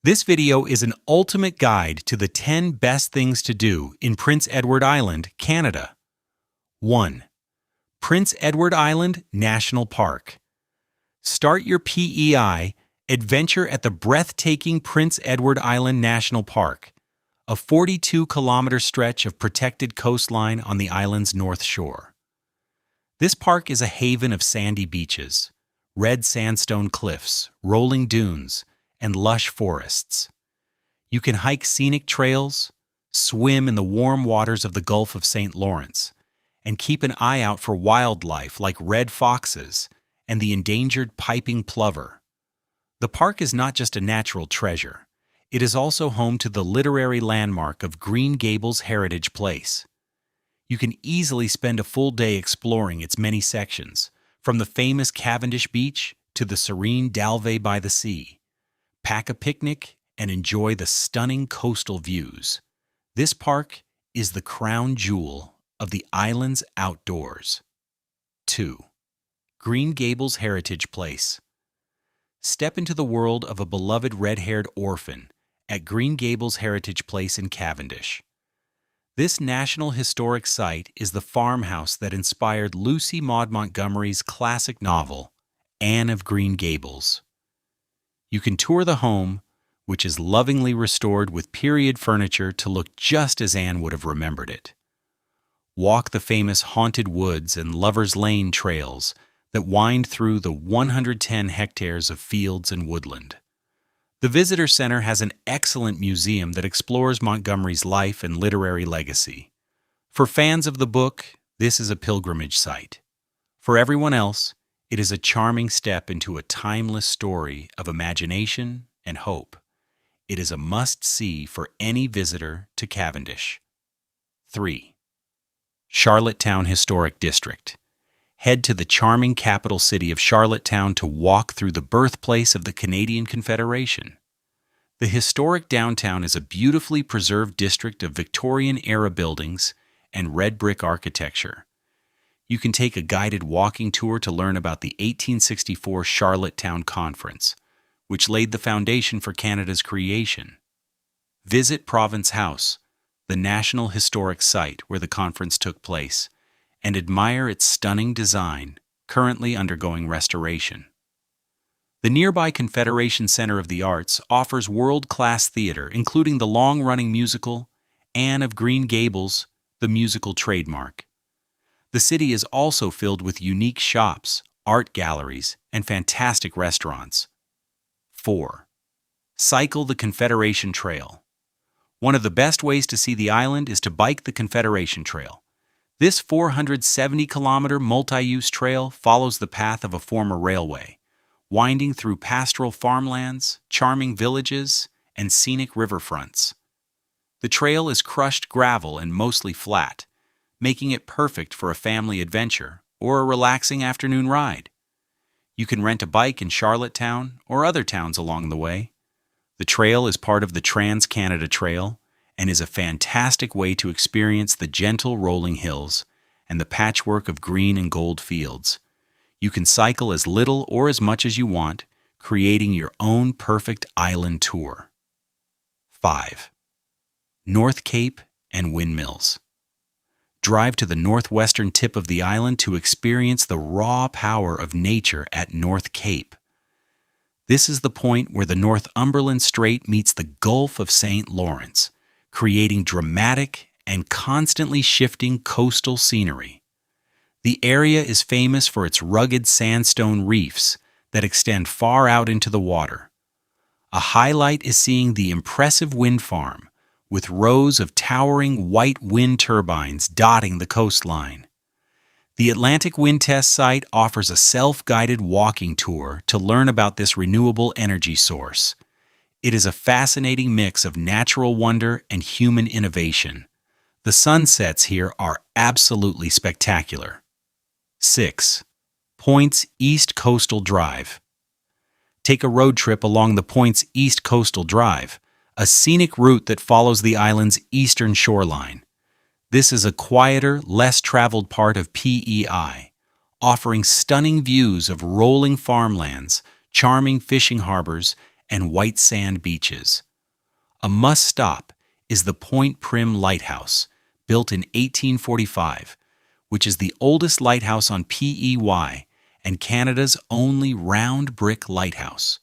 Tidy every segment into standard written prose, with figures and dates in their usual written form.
This video is an ultimate guide to the 10 best things to do in Prince Edward Island, Canada. 1. Prince Edward Island National Park. Start your PEI adventure at the breathtaking Prince Edward Island National Park, a 42-kilometer stretch of protected coastline on the island's north shore. This park is a haven of sandy beaches, red sandstone cliffs, rolling dunes, and lush forests. You can hike scenic trails, swim in the warm waters of the Gulf of St. Lawrence, and keep an eye out for wildlife like red foxes and the endangered piping plover. The park is not just a natural treasure, it is also home to the literary landmark of Green Gables Heritage Place. You can easily spend a full day exploring its many sections, from the famous Cavendish Beach to the serene Dalvey by the sea. Pack a picnic and enjoy the stunning coastal views. This park is the crown jewel of the island's outdoors. 2. Green Gables Heritage Place. Step into the world of a beloved red-haired orphan at Green Gables Heritage Place in Cavendish. This National Historic Site is the farmhouse that inspired Lucy Maud Montgomery's classic novel, Anne of Green Gables. You can tour the home, which is lovingly restored with period furniture to look just as Anne would have remembered it. Walk the famous Haunted Woods and Lover's Lane trails that wind through the 110 hectares of fields and woodland. The Visitor Center has an excellent museum that explores Montgomery's life and literary legacy. For fans of the book, this is a pilgrimage site. For everyone else, it is a charming step into a timeless story of imagination and hope. It is a must-see for any visitor to Cavendish. 3. Charlottetown Historic District. Head to the charming capital city of Charlottetown to walk through the birthplace of the Canadian Confederation. The historic downtown is a beautifully preserved district of Victorian-era buildings and red brick architecture. You can take a guided walking tour to learn about the 1864 Charlottetown Conference, which laid the foundation for Canada's creation. Visit Province House, the National Historic Site where the conference took place, and admire its stunning design, currently undergoing restoration. The nearby Confederation Center of the Arts offers world-class theater, including the long-running musical Anne of Green Gables, the musical trademark. The city is also filled with unique shops, art galleries, and fantastic restaurants. 4. Cycle the Confederation Trail. One of the best ways to see the island is to bike the Confederation Trail. This 470-kilometer multi-use trail follows the path of a former railway, winding through pastoral farmlands, charming villages, and scenic riverfronts. The trail is crushed gravel and mostly flat, making it perfect for a family adventure or a relaxing afternoon ride. You can rent a bike in Charlottetown or other towns along the way. The trail is part of the Trans-Canada Trail and is a fantastic way to experience the gentle rolling hills and the patchwork of green and gold fields. You can cycle as little or as much as you want, creating your own perfect island tour. 5. North Cape and Windmills. Drive to the northwestern tip of the island to experience the raw power of nature at North Cape. This is the point where the Northumberland Strait meets the Gulf of St. Lawrence, creating dramatic and constantly shifting coastal scenery. The area is famous for its rugged sandstone reefs that extend far out into the water. A highlight is seeing the impressive wind farm, with rows of towering white wind turbines dotting the coastline. The Atlantic Wind Test Site offers a self-guided walking tour to learn about this renewable energy source. It is a fascinating mix of natural wonder and human innovation. The sunsets here are absolutely spectacular. 6. Points East Coastal Drive. Take a road trip along the Points East Coastal Drive, a scenic route that follows the island's eastern shoreline. This is a quieter, less traveled part of PEI, offering stunning views of rolling farmlands, charming fishing harbors, and white sand beaches. A must-stop is the Point Prim Lighthouse, built in 1845, which is the oldest lighthouse on PEY and Canada's only round brick lighthouse.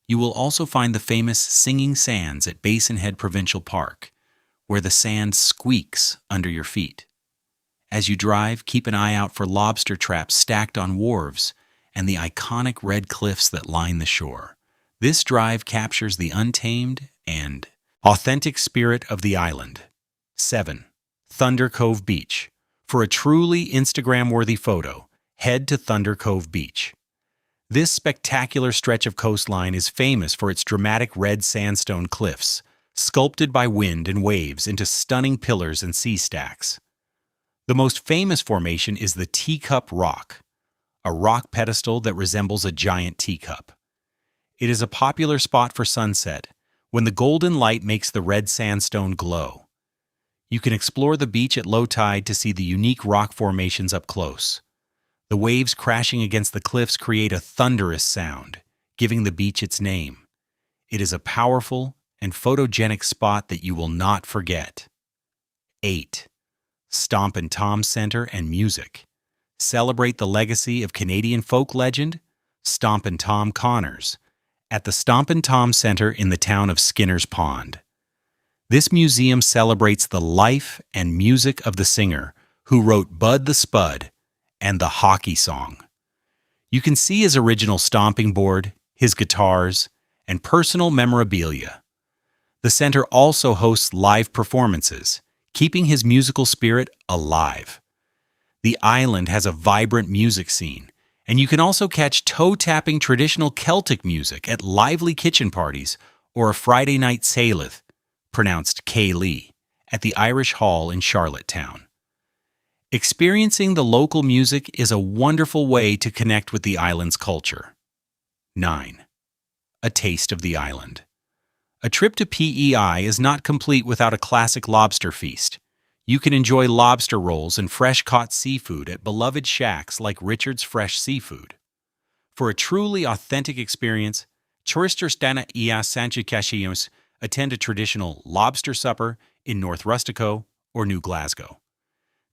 You will also find the famous Singing Sands at Basin Head Provincial Park, where the sand squeaks under your feet. As you drive, keep an eye out for lobster traps stacked on wharves and the iconic red cliffs that line the shore. This drive captures the untamed and authentic spirit of the island. 7. Thunder Cove Beach. For a truly Instagram-worthy photo, head to Thunder Cove Beach. This spectacular stretch of coastline is famous for its dramatic red sandstone cliffs, sculpted by wind and waves into stunning pillars and sea stacks. The most famous formation is the Teacup Rock, a rock pedestal that resembles a giant teacup. It is a popular spot for sunset, when the golden light makes the red sandstone glow. You can explore the beach at low tide to see the unique rock formations up close. The waves crashing against the cliffs create a thunderous sound, giving the beach its name. It is a powerful and photogenic spot that you will not forget. 8. Stomp and Tom Center and Music. Celebrate the legacy of Canadian folk legend, Stomp and Tom Connors, at the Stomp and Tom Center in the town of Skinner's Pond. This museum celebrates the life and music of the singer who wrote Bud the Spud and the hockey song. You can see his original stomping board, his guitars, and personal memorabilia. The center also hosts live performances, keeping his musical spirit alive. The island has a vibrant music scene, and you can also catch toe-tapping traditional Celtic music at lively kitchen parties or a Friday night Sailith, pronounced K-Lee, at the Irish Hall in Charlottetown. Experiencing the local music is a wonderful way to connect with the island's culture. 9. A taste of the island. A trip to PEI is not complete without a classic lobster feast. You can enjoy lobster rolls and fresh-caught seafood at beloved shacks like Richard's Fresh Seafood. For a truly authentic experience, tourists stana ia Sanchikashios attend a traditional lobster supper in North Rustico or New Glasgow.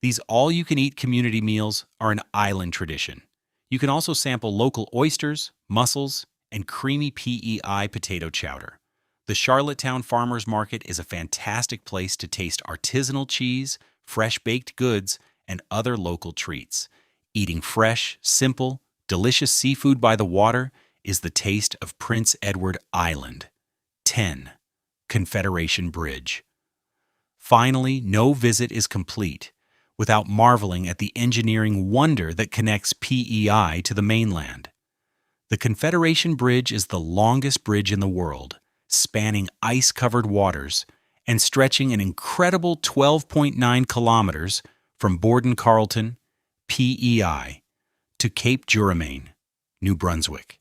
These all-you-can-eat community meals are an island tradition. You can also sample local oysters, mussels, and creamy PEI potato chowder. The Charlottetown Farmers Market is a fantastic place to taste artisanal cheese, fresh baked goods, and other local treats. Eating fresh, simple, delicious seafood by the water is the taste of Prince Edward Island. 10. Confederation Bridge. Finally, no visit is complete without marveling at the engineering wonder that connects PEI to the mainland. The Confederation Bridge is the longest bridge in the world, spanning ice-covered waters and stretching an incredible 12.9 kilometers from Borden Carleton, PEI, to Cape Juramaine, New Brunswick.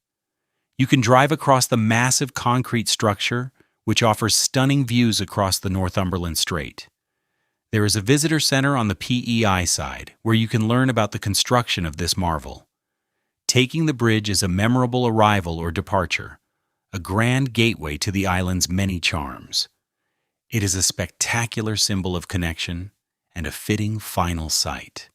You can drive across the massive concrete structure, which offers stunning views across the Northumberland Strait. There is a visitor center on the PEI side where you can learn about the construction of this marvel. Taking the bridge is a memorable arrival or departure, a grand gateway to the island's many charms. It is a spectacular symbol of connection and a fitting final sight.